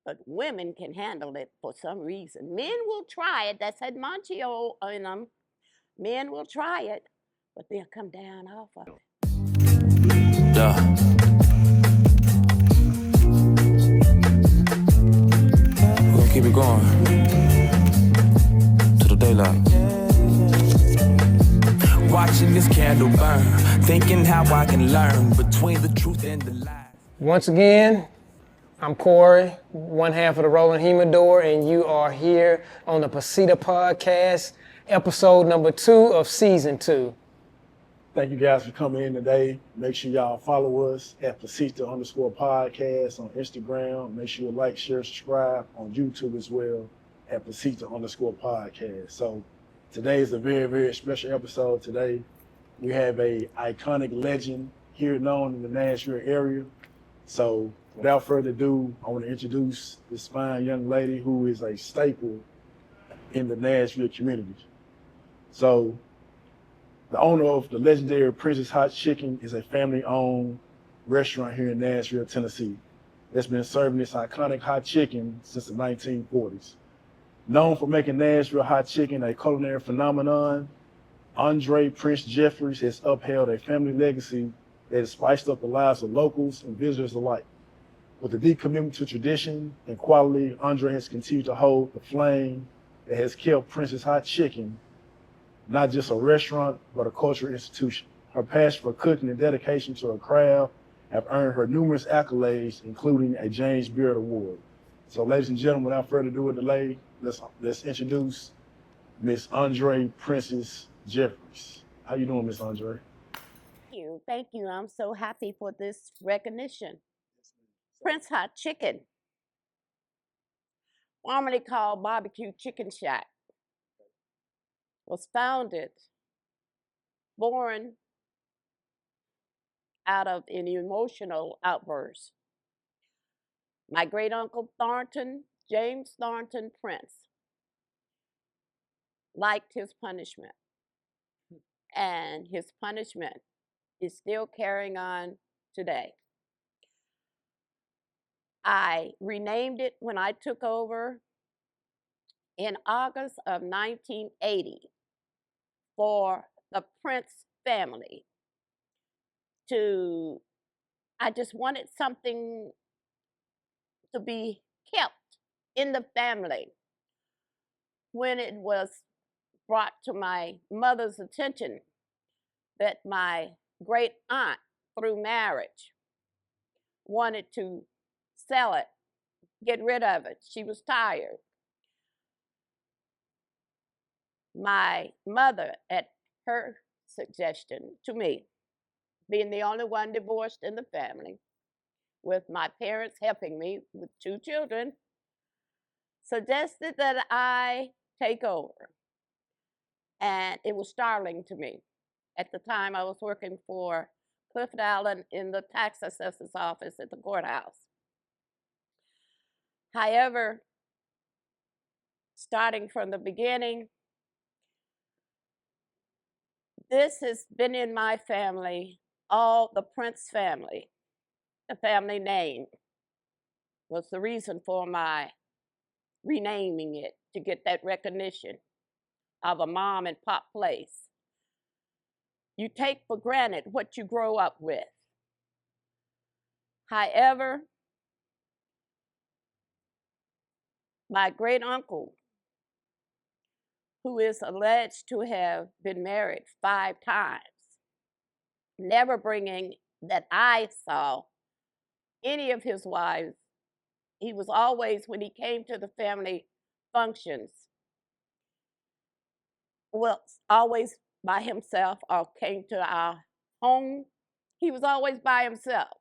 but women can handle it for some reason. Men will try it. That's that macho in them. Men will try it, but they'll come down off of it. Yeah. We're gonna keep it going to the daylight. Watching this candle burn, thinking how I can learn between the truth and the lie. Once again, I'm Corey, one half of the Rolling Humidor, and you are here on the PSSITA Podcast, episode number 2 of season 2. Thank you guys for coming in today. Make sure y'all follow us at PSSITA_podcast on Instagram. Make sure you like, share, subscribe on YouTube as well at PSSITA_podcast. So today is a very, very special episode. Today we have a iconic legend here known in the Nashville area. So without further ado, I want to introduce this fine young lady who is a staple in the Nashville community. So the owner of the legendary Prince's Hot Chicken is a family-owned restaurant here in Nashville, Tennessee, that's been serving this iconic hot chicken since the 1940s. Known for making Nashville hot chicken a culinary phenomenon, Andre Prince Jeffries has upheld a family legacy that has spiced up the lives of locals and visitors alike. With a deep commitment to tradition and quality, Andre has continued to hold the flame that has kept Prince's Hot Chicken not just a restaurant, but a cultural institution. Her passion for cooking and dedication to her craft have earned her numerous accolades, including a James Beard Award. So ladies and gentlemen, without further ado or delay, let's introduce Miss Andre Prince Jeffries. How you doing, Miss Andre? Thank you. I'm so happy for this recognition. Prince Hot Chicken, formerly called Barbecue Chicken Shack, was founded, born out of an emotional outburst. My great uncle Thornton, James Thornton Prince, liked his punishment, and his punishment is still carrying on today. I renamed it when I took over in August of 1980 for the Prince family. I just wanted something to be kept in the family. When it was brought to my mother's attention that my great aunt, through marriage, wanted to sell it, get rid of it. She was tired. My mother, at her suggestion to me, being the only one divorced in the family, with my parents helping me with 2 children, suggested that I take over. And it was startling to me. At the time, I was working for Clifford Allen in the tax assessor's office at the courthouse. However, starting from the beginning, this has been in my family, all the Prince family. The family name was the reason for my renaming it, to get that recognition of a mom and pop place. You take for granted what you grow up with. However, my great uncle, who is alleged to have been married 5 times, never bringing that I saw any of his wives. He was always, when he came to the family functions, well, always by himself, or came to our home, he was always by himself.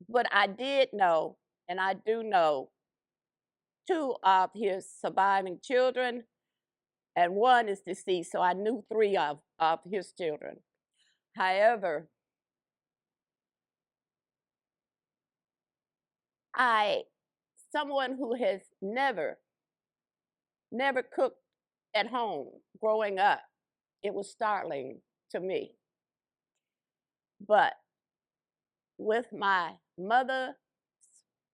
But I did know, and I do know, 2 of his surviving children, and 1 is deceased, so I knew 3 of his children. However, someone who has never cooked at home growing up, it was startling to me. But with my mother's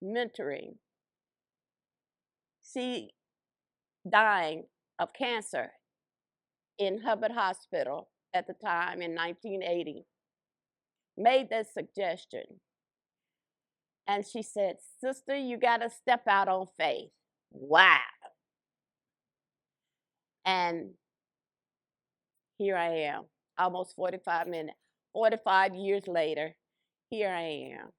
mentoring she dying of cancer in Hubbard Hospital at the time in 1980, made that suggestion. And she said, "Sister, you got to step out on faith." Wow. And here I am, almost 45 years later, here I am.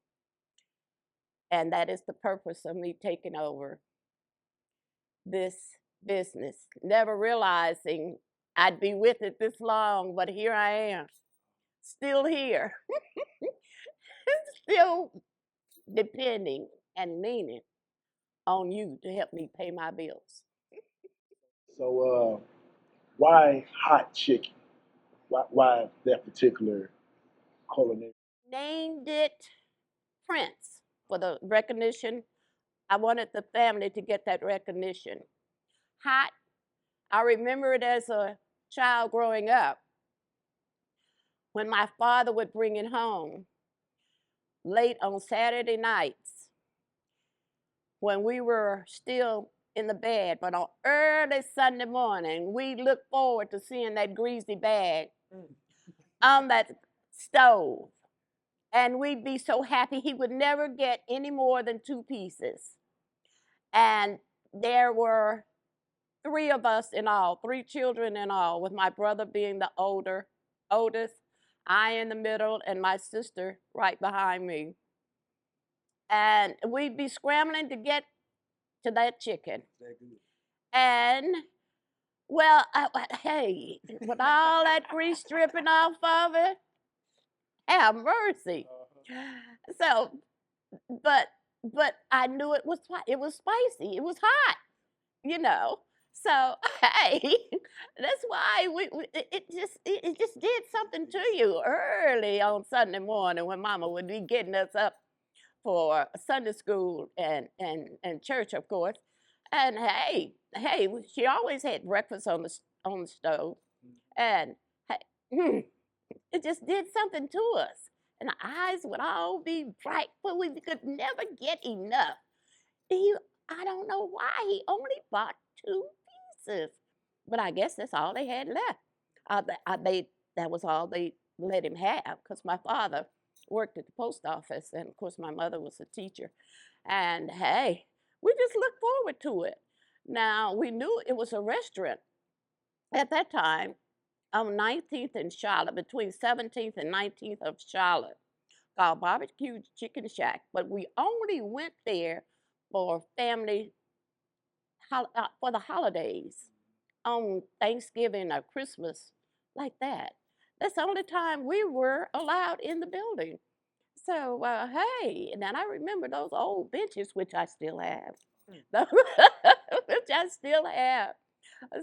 And that is the purpose of me taking over this business, never realizing I'd be with it this long, but here I am, still here, still depending and leaning on you to help me pay my bills. So, why hot chicken? Why that particular culinary? Named it Prince for the recognition. I wanted the family to get that recognition. Hot, I remember it as a child growing up when my father would bring it home late on Saturday nights when we were still in the bed, but on early Sunday morning, we looked forward to seeing that greasy bag on that stove. And we'd be so happy he would never get any more than 2 pieces. And there were 3 of us in all, 3 children in all, with my brother being the oldest, I in the middle, and my sister right behind me. And we'd be scrambling to get to that chicken. And, well, hey, with all that grease dripping off of it, have mercy. So, but I knew it was spicy. It was hot, you know. So, hey, that's why it just did something to you early on Sunday morning when Mama would be getting us up for Sunday school and church, of course. And hey, she always had breakfast on the stove, and hey, it just did something to us. And our eyes would all be bright, but we could never get enough. I don't know why he only bought 2 pieces, but I guess that's all they had left. That was all they let him have, because my father worked at the post office, and of course my mother was a teacher. And hey, we just looked forward to it. Now, we knew it was a restaurant at that time on 19th and Charlotte, between 17th and 19th of Charlotte, called Barbecue Chicken Shack. But we only went there for family, for the holidays, on Thanksgiving or Christmas, like that. That's the only time we were allowed in the building. So, hey, and then I remember those old benches, which I still have. Which I still have.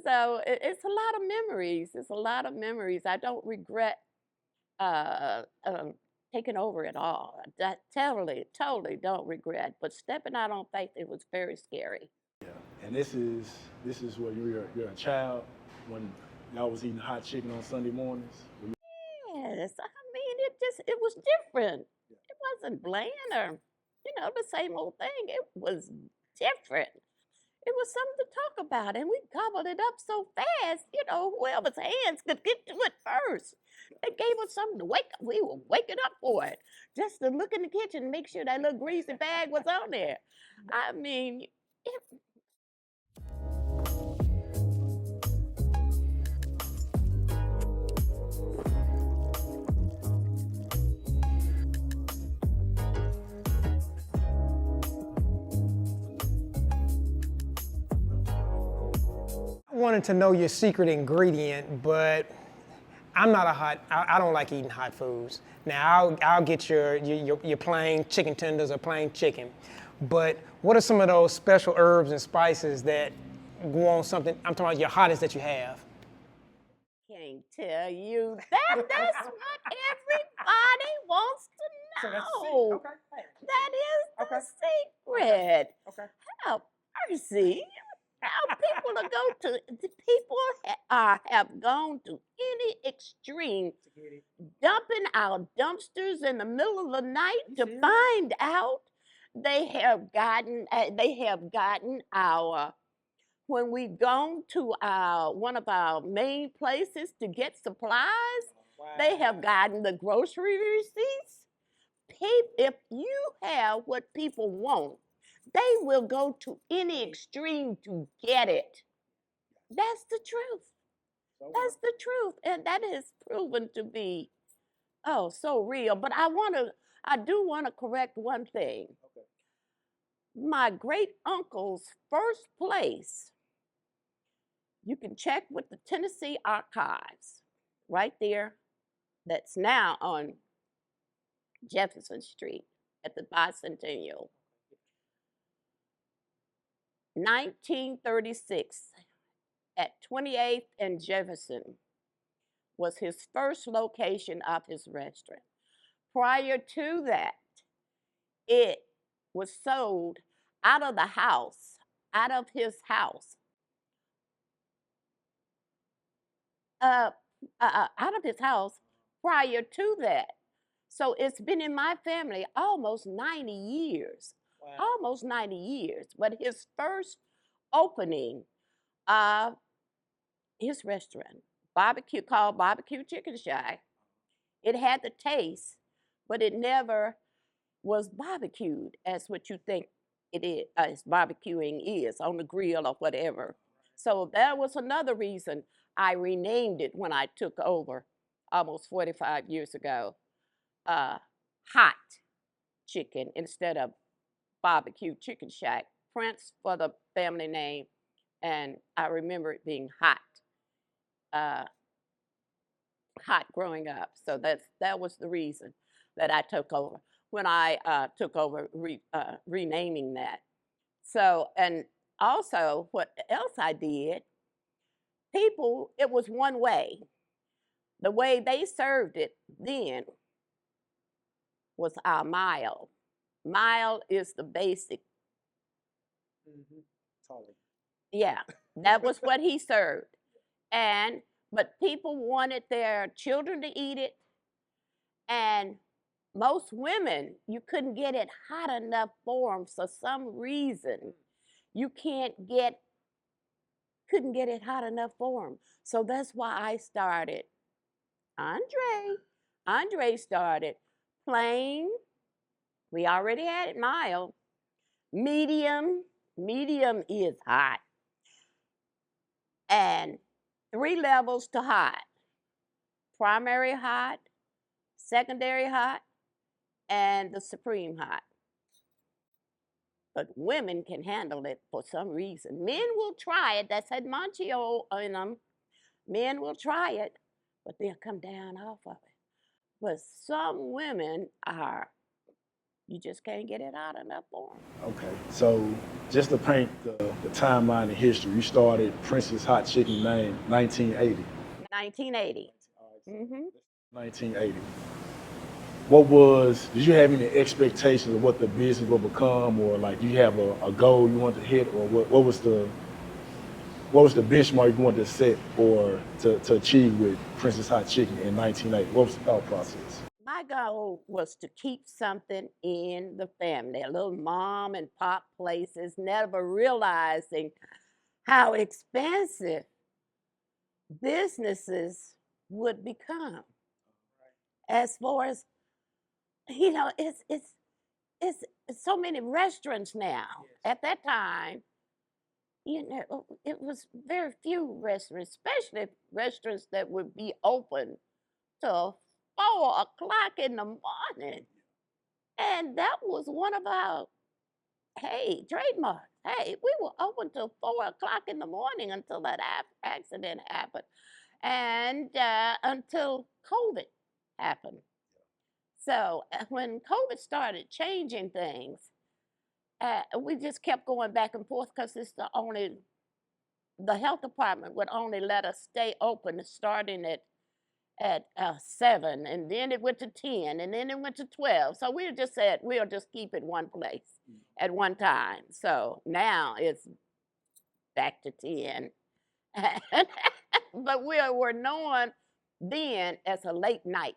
So it's a lot of memories. It's a lot of memories. I don't regret taking over at all. I totally don't regret. But stepping out on faith, it was very scary. Yeah, and this is when you're a child, when y'all was eating hot chicken on Sunday mornings. Yes, I mean it was different. It wasn't bland or the same old thing. It was different. It was something to talk about, and we gobbled it up so fast, whoever's hands could get to it first. They gave us something to wake up. We were waking up for it, just to look in the kitchen and make sure that little greasy bag was on there. I mean, I wanted to know your secret ingredient, but I don't like eating hot foods. Now, I'll get your plain chicken tenders or plain chicken, but what are some of those special herbs and spices that go on something? I'm talking about your hottest that you have. Can't tell you that. That's what everybody wants to know. So okay. That is the secret. Okay. How mercy. Now people have gone to any extreme, dumping our dumpsters in the middle of the night to find out They have gotten our, when we've gone to one of our main places to get supplies, they have gotten the grocery receipts. If you have what people want, they will go to any extreme to get it. That's the truth. That's the truth. And that is proven to be, so real. But I do want to correct one thing. Okay. My great uncle's first place, you can check with the Tennessee Archives right there, that's now on Jefferson Street at the Bicentennial. 1936 at 28th and Jefferson was his first location of his restaurant. Prior to that, it was sold out of his house. Out of his house prior to that. So it's been in my family almost 90 years. Wow. Almost 90 years. But his first opening of his restaurant, called Barbecue Chicken Shack, it had the taste, but it never was barbecued as what you think it is, as barbecuing is on the grill or whatever. So that was another reason I renamed it when I took over almost 45 years ago. Hot chicken instead of Barbecue Chicken Shack. Prince for the family name, and I remember it being hot growing up. So that was the reason that I took over when I took over renaming that. So, and also what else I did, people, it was one way. The way they served it then was our mild. Mild is the basic. Yeah, that was what he served. But people wanted their children to eat it. And most women, you couldn't get it hot enough for them for some reason. You couldn't get it hot enough for them. So that's why I started. Andre started plain. We already had it mild. Medium is hot. And 3 levels to hot. Primary hot, secondary hot, and the supreme hot. But women can handle it for some reason. Men will try it. That's had Monchio in them. Men will try it, but they'll come down off of it. But some women you just can't get it hot enough for them. Okay, so just to paint the timeline of history, you started Prince's Hot Chicken name 1980. 1980. Mm-hmm. 1980. Did you have any expectations of what the business will become, or like, do you have a goal you want to hit, or what was the benchmark you wanted to set or to achieve with Prince's Hot Chicken in 1980? What was the thought process? My goal was to keep something in the family, a little mom and pop places, never realizing how expensive businesses would become. As far as, it's so many restaurants now. At that time, it was very few restaurants, especially restaurants that would be open till 4 o'clock in the morning. And that was one of our, trademarks. Hey, we were open till 4 o'clock in the morning until that accident happened. And until COVID happened. So when COVID started changing things, we just kept going back and forth because the health department would only let us stay open starting at 7, and then it went to 10, and then it went to 12. So we just said, we'll just keep it one place at one time. So now it's back to 10. But we were known then as a late night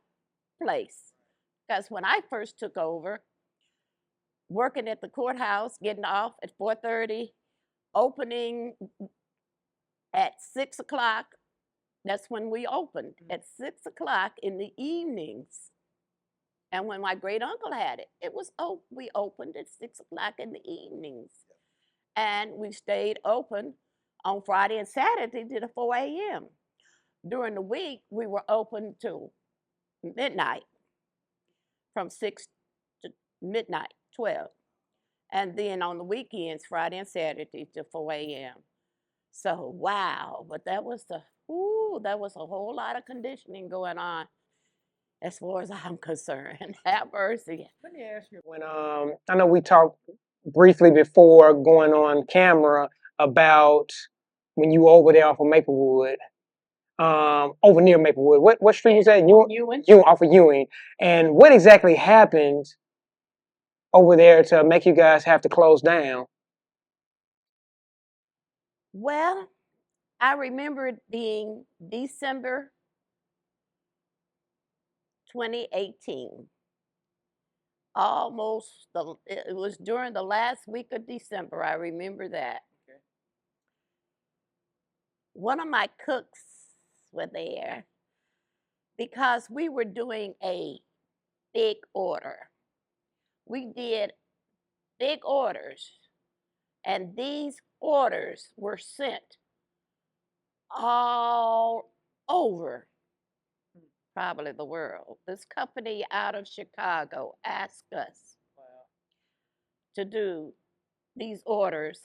place. Because when I first took over, working at the courthouse, getting off at 4:30, opening at 6 o'clock. That's when we opened, at 6 o'clock in the evenings. And when my great uncle had it, we opened at 6 o'clock in the evenings. And we stayed open on Friday and Saturday to the 4 a.m. During the week, we were open till midnight, from 6 to midnight, 12. And then on the weekends, Friday and Saturday to 4 a.m. So, wow, but that was a whole lot of conditioning going on as far as I'm concerned. Have mercy. Let me ask you, when I know we talked briefly before going on camera about when you were over there off of Maplewood, over near Maplewood. What street was that? Ewing. Off of Ewing. And what exactly happened over there to make you guys have to close down? Well, I remember it being December 2018. It was during the last week of December. I remember that. Okay. One of my cooks were there because we were doing a big order. We did big orders, and these orders were sent all over probably the world. This company out of Chicago asked us to do these orders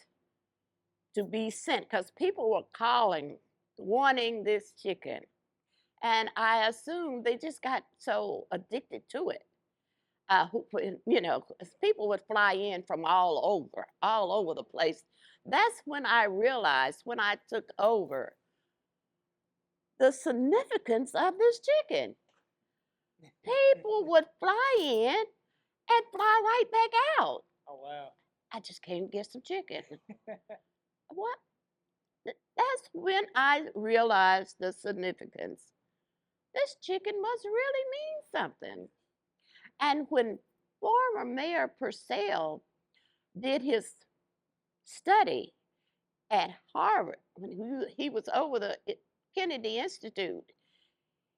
to be sent because people were calling wanting this chicken. And I assume they just got so addicted to it. People would fly in from all over the place. That's when I realized, when I took over, the significance of this chicken. People would fly in and fly right back out. Oh, wow. I just came to get some chicken. What? That's when I realized the significance. This chicken must really mean something. And when former Mayor Purcell did his study at Harvard, when he was over the Kennedy Institute,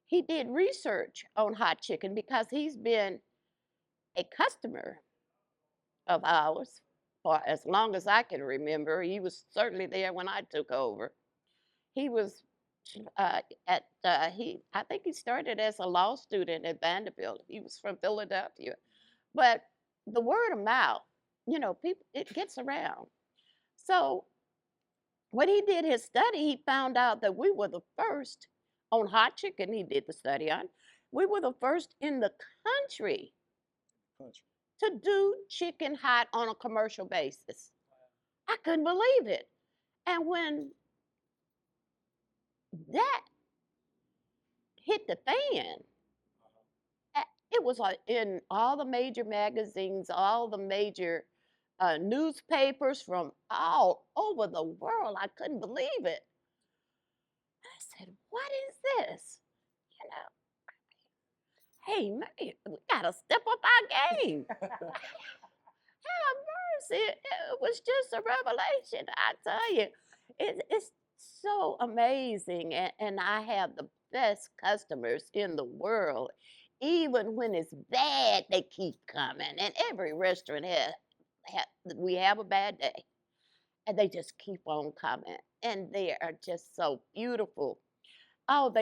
he did research on hot chicken because he's been a customer of ours for as long as I can remember. He was certainly there when I took over. He was I think he started as a law student at Vanderbilt. He was from Philadelphia. But the word of mouth, people, it gets around. So when he did his study, he found out that we were the first on hot chicken he did the study on. We were the first in the country to do chicken hot on a commercial basis. I couldn't believe it. And when that hit the fan, it was in all the major magazines, all the major newspapers from all over the world. I couldn't believe it. I said, what is this? Hey, man, we got to step up our game. Have mercy. It was just a revelation, I tell you. It's so amazing. And I have the best customers in the world. Even when it's bad, they keep coming. And every restaurant we have a bad day. And they just keep on coming. And they are just so beautiful. Oh,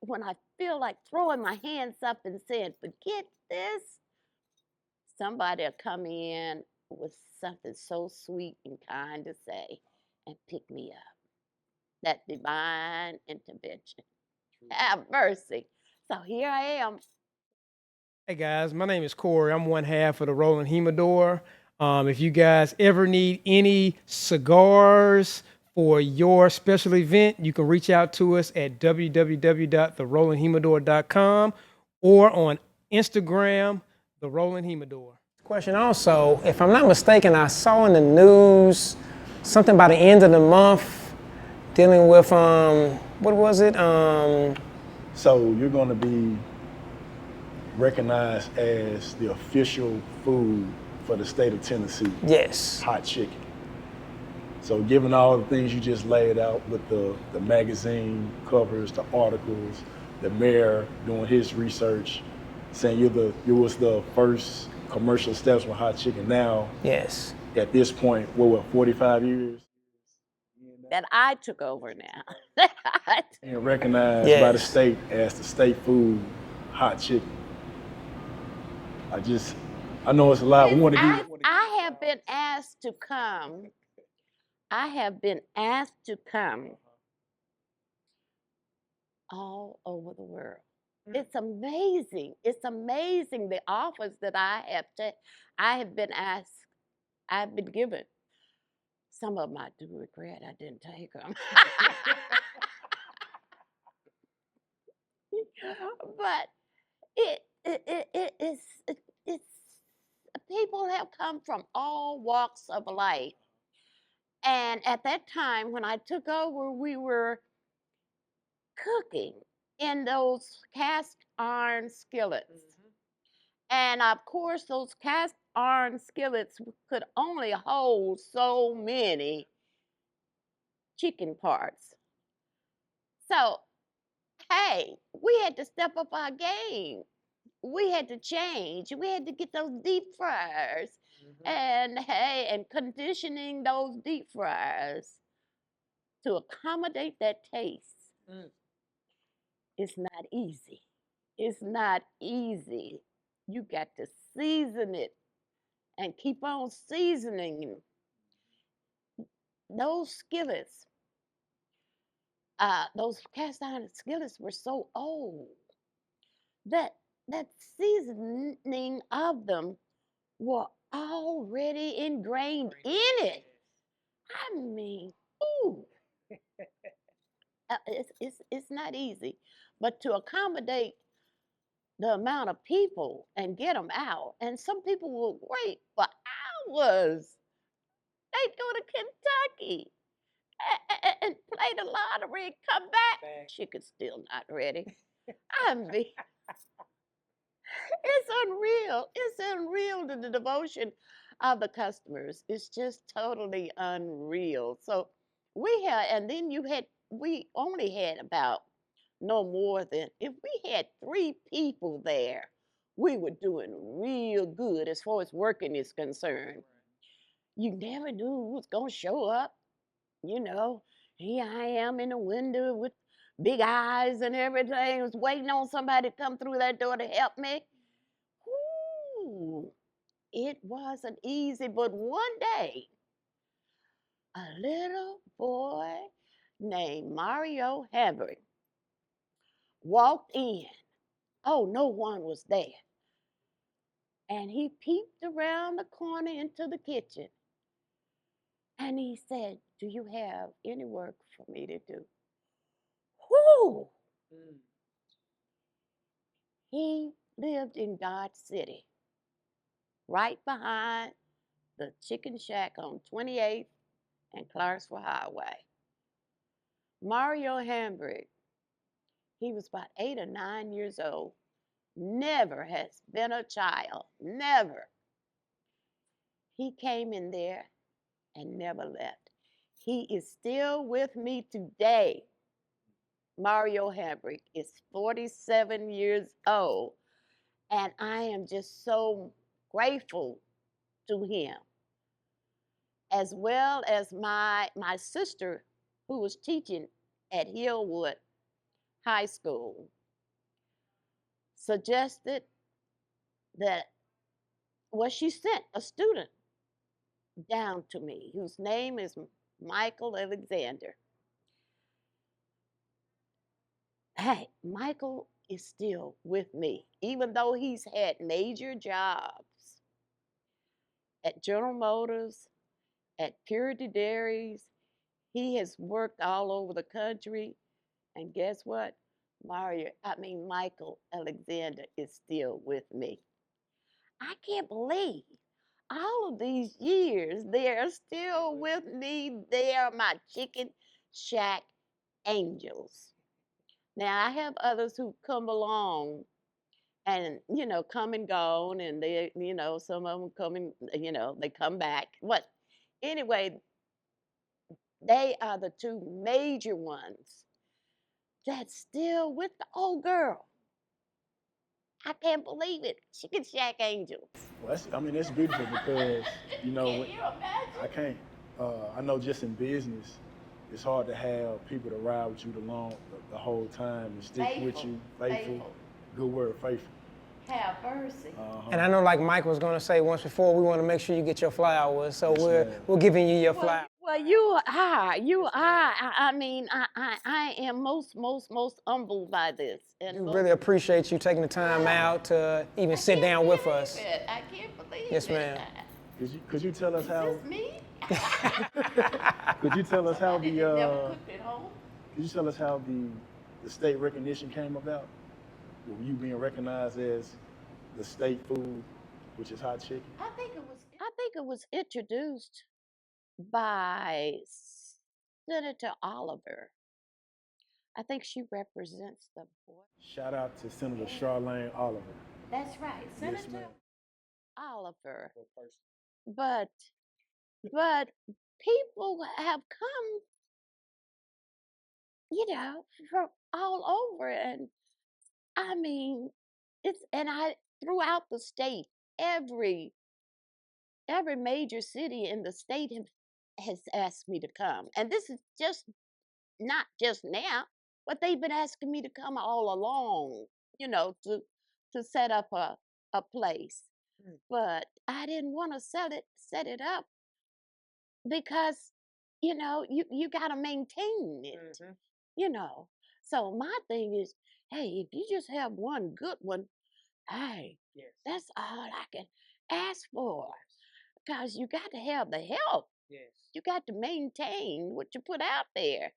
when I feel like throwing my hands up and saying, forget this, somebody will come in with something so sweet and kind to say and pick me up. That divine intervention. Have mercy. So here I am. Hey guys, my name is Corey. I'm one half of the Rolling Humidor. If you guys ever need any cigars for your special event, you can reach out to us at www.therollinghumidor.com or on Instagram, The Rolling Humidor. Question also, if I'm not mistaken, I saw in the news something by the end of the month dealing with, what was it? So you're going to be recognized as the official food for the state of Tennessee. Yes. Hot chicken. So given all the things you just laid out with the magazine covers, the articles, the mayor doing his research, saying you was the first commercial steps with hot chicken. Now, Yes. at this point, what, 45 years? That I took over now. And recognized by the Yes. state as the state food, hot chicken. I know it's a lot. We want to get. I have been asked to come. I have been asked to come all over the world. It's amazing. It's amazing the offers that I have been asked, I've been given. Some of them I do regret I didn't take them. But it's people have come from all walks of life. And at that time when I took over, we were cooking in those cast iron skillets. And of course, those cast iron skillets could only hold so many chicken parts. So, hey, we had to step up our game. We had to change. We had to get those deep fryers. And hey, and conditioning those deep fryers to accommodate that taste. It's not easy. It's not easy. You got to season it and keep on seasoning. Those skillets, those cast iron skillets were so old that seasoning of them were already ingrained in it. I mean, ooh, it's not easy, but to accommodate the amount of people and get them out, and some people will wait for hours. They go to Kentucky and play the lottery and come back. Chicken's still not ready. I mean, it's unreal. It's unreal, the devotion of the customers. It's just totally unreal. So and then we only had about no more than, if we had 3 people there, we were doing real good as far as working is concerned. You never knew who was going to show up. You know, here I am in the window with big eyes and everything, was waiting on somebody to come through that door to help me. Ooh, it wasn't easy, but one day, a little boy named Mario Hambrick walked in. Oh, no one was there. And he peeped around the corner into the kitchen. And he said, "Do you have any work for me to do?" Whoo! He lived in Dodge City, right behind the chicken shack on 28th and Clarksville Highway. Mario Hambrick, he was about 8 or 9 years old, never has been a child, never. He came in there and never left. He is still with me today. Mario Hambrick is 47 years old, and I am just so grateful to him, as well as my sister, who was teaching at Hillwood High School, suggested that, well, she sent a student down to me whose name is Michael Alexander. Hey, Michael is still with me, even though he's had major jobs at General Motors, at Purity Dairies. He has worked all over the country. And guess what? Michael Alexander is still with me. I can't believe all of these years they're still with me. They are my chicken shack angels. Now, I have others who come along and come and gone, and they, some of them come and, they come back. What? Anyway, they are the two major ones that's still with the old girl. I can't believe it. Chicken Shack Angel. Well, that's beautiful because, Can you imagine? I can't, I know just in business, it's hard to have people to ride with you the whole time and stick with you, faithful. Good word, faithful. Have mercy. And I know, like Mike was going to say once before, we want to make sure you get your flowers. So we're giving you your flowers. Well, you are. I mean, I am most humbled by this. And We really appreciate you taking the time out to even sit down with us. I can't believe it. Yes, ma'am. Could you tell us how? Is this me? Could you tell us how Never cooked at home. Could you tell us how the state recognition came about? Were you being recognized as the state food, which is hot chicken? I think it was introduced by Senator Oliver. I think she represents the board. Shout out to Senator Charlene Oliver. That's right, Yes, Senator ma'am. Oliver. But people have come, from all over, and I mean, throughout the state, every major city in the state has asked me to come, and this is not just now, but they've been asking me to come all along, to set up a place. But I didn't want to set it up because, you got to maintain it, So my thing is, hey, if you just have one good one, hey, that's all I can ask for. Because you got to have the help. Yes. You got to maintain what you put out there.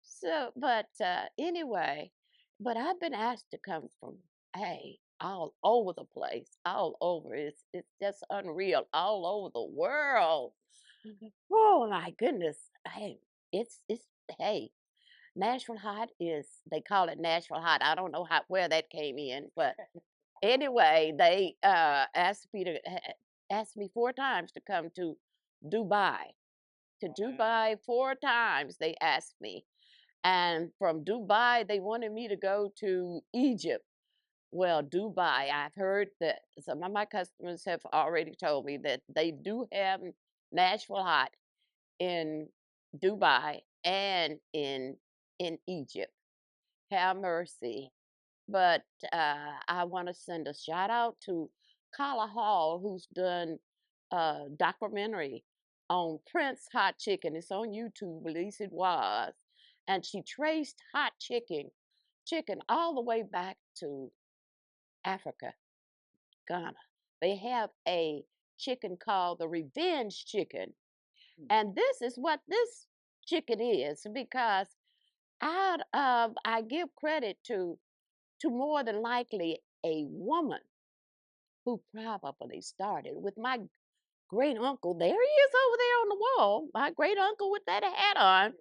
So, but anyway, but I've been asked to come from, all over the place, all over. It's just unreal, all over the world. Oh my goodness. Hey, hey, Nashville Hot they call it Nashville Hot. I don't know where that came in, but anyway, they asked me 4 times to come to Dubai. To Dubai 4 times they asked me. And from Dubai, they wanted me to go to Egypt. Well, Dubai, I've heard that some of my customers have already told me that they do have Nashville Hot in Dubai and in Egypt. Have mercy. But I want to send a shout out to Carla Hall, who's done a documentary on Prince Hot Chicken. It's on YouTube, at least it was. And she traced hot chicken all the way back to Africa, Ghana. They have a chicken called the revenge chicken. And this is what this chicken is, because I give credit to more than likely a woman who probably started with my great uncle. There he is over there on the wall. My great uncle with that hat on.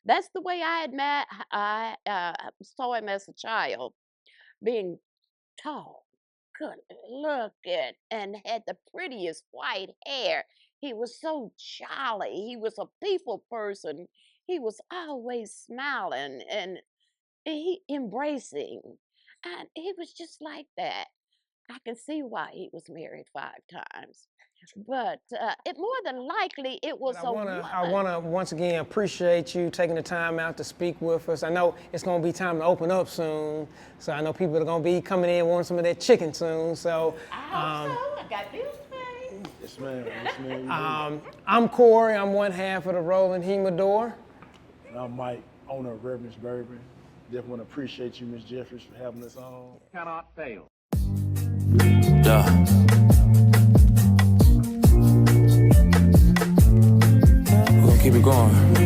That's the way I saw him as a child, being tall, good looking, and had the prettiest white hair. He was so jolly. He was a people person. He was always smiling and embracing. And he was just like that. I can see why he was married 5 times. But it more than likely it was a woman. I want to once again appreciate you taking the time out to speak with us. I know it's going to be time to open up soon, so I know people are going to be coming in wanting some of that chicken soon. So I hope so. I got bills paid. Yes, ma'am. Yes, ma'am. I'm Corey. I'm one half of the Rolling Humidor. And I'm Mike, owner of Reverence Bourbon. Definitely want to appreciate you, Ms. Jeffries, for having us on. Cannot fail. Yeah. We're gonna keep it going.